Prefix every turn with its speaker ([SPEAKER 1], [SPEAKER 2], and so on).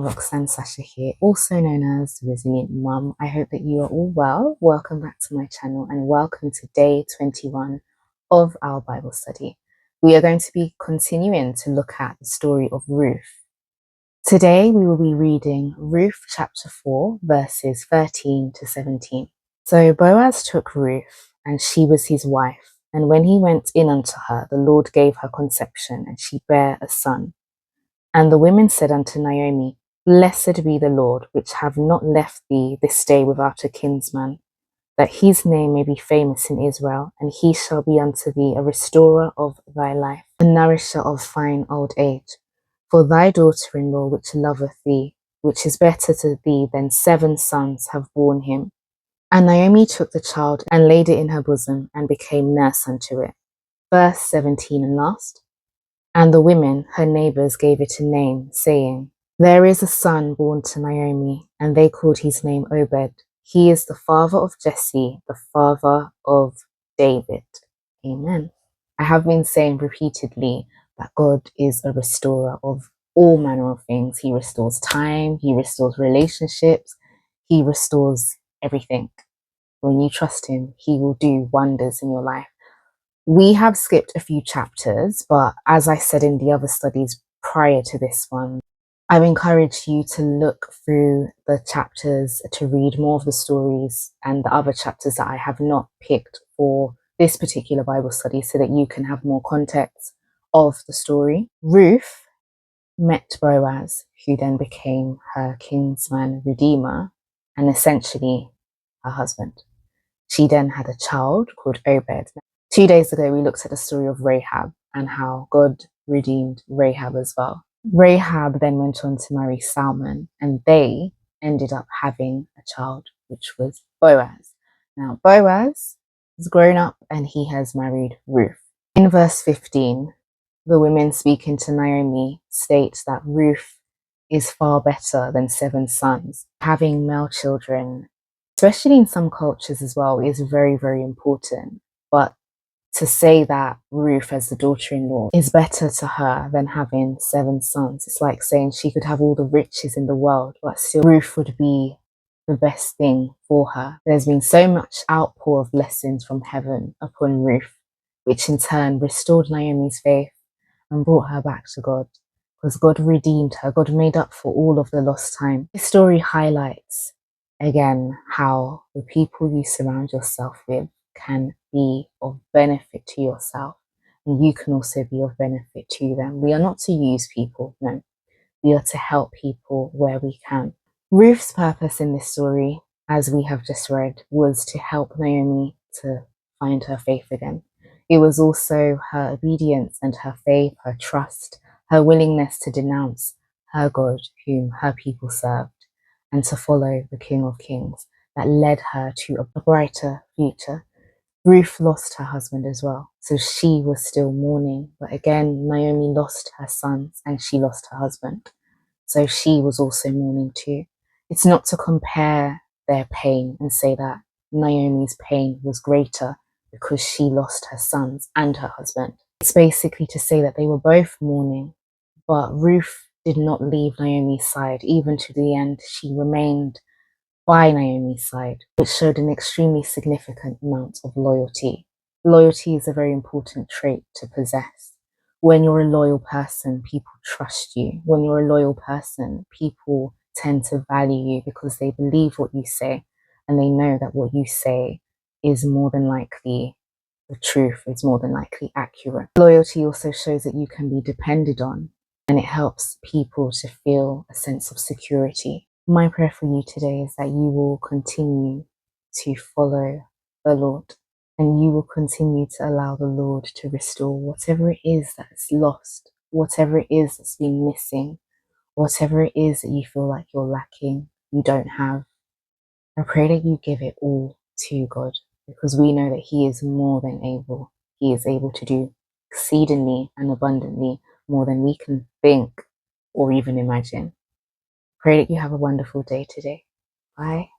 [SPEAKER 1] Roxanne Sasha here, also known as the Resilient Mum. I hope that you are all well. Welcome back to my channel and welcome to day 21 of our Bible study. We are going to be continuing to look at the story of Ruth. Today we will be reading Ruth chapter 4 verses 13 to 17. So Boaz took Ruth, and she was his wife, and when he went in unto her, the Lord gave her conception, and she bare a son. And the women said unto Naomi, Blessed be the Lord, which have not left thee this day without a kinsman, that his name may be famous in Israel, and he shall be unto thee a restorer of thy life, a nourisher of fine old age. For thy daughter-in-law, which loveth thee, which is better to thee than 7 sons, have borne him. And Naomi took the child and laid it in her bosom, and became nurse unto it. Verse 17 and last. And the women, her neighbours, gave it a name, saying, There is a son born to Naomi, and they called his name Obed. He is the father of Jesse, the father of David. Amen. I have been saying repeatedly that God is a restorer of all manner of things. He restores time, he restores relationships, he restores everything. When you trust him, he will do wonders in your life. We have skipped a few chapters, but as I said in the other studies prior to this one, I've encouraged you to look through the chapters to read more of the stories and the other chapters that I have not picked for this particular Bible study so that you can have more context of the story. Ruth met Boaz, who then became her kinsman redeemer and essentially her husband. She then had a child called Obed. 2 days ago, we looked at the story of Rahab and how God redeemed Rahab as well. Rahab then went on to marry Salmon, and they ended up having a child, which was Boaz. Now, Boaz has grown up and he has married Ruth. In verse 15, the women speaking to Naomi states that Ruth is far better than 7 sons. Having male children, especially in some cultures as well, is very, very important. But to say that Ruth as the daughter-in-law is better to her than having 7 sons, it's like saying she could have all the riches in the world, but still Ruth would be the best thing for her. There's been so much outpour of blessings from heaven upon Ruth, which in turn restored Naomi's faith and brought her back to God, because God redeemed her. God made up for all of the lost time. This story highlights again how the people you surround yourself with can be of benefit to yourself, and you can also be of benefit to them. We are not to use people, no. We are to help people where we can. Ruth's purpose in this story, as we have just read, was to help Naomi to find her faith again. It was also her obedience and her faith, her trust, her willingness to denounce her God, whom her people served, and to follow the King of Kings, that led her to a brighter future. Ruth lost her husband as well, so she was still mourning. But again, Naomi lost her sons and she lost her husband, so she was also mourning too. It's not to compare their pain and say that Naomi's pain was greater because she lost her sons and her husband. It's basically to say that they were both mourning, but Ruth did not leave Naomi's side. Even to the end, she remained by Naomi's side, which showed an extremely significant amount of loyalty. Loyalty is a very important trait to possess. When you're a loyal person, people trust you. When you're a loyal person, people tend to value you because they believe what you say and they know that what you say is more than likely the truth, is more than likely accurate. Loyalty also shows that you can be depended on, and it helps people to feel a sense of security. My prayer for you today is that you will continue to follow the Lord, and you will continue to allow the Lord to restore whatever it is that's lost, whatever it is that's been missing, whatever it is that you feel like you're lacking, you don't have. I pray that you give it all to God, because we know that he is more than able. He is able to do exceedingly and abundantly more than we can think or even imagine. Pray that you have a wonderful day today. Bye.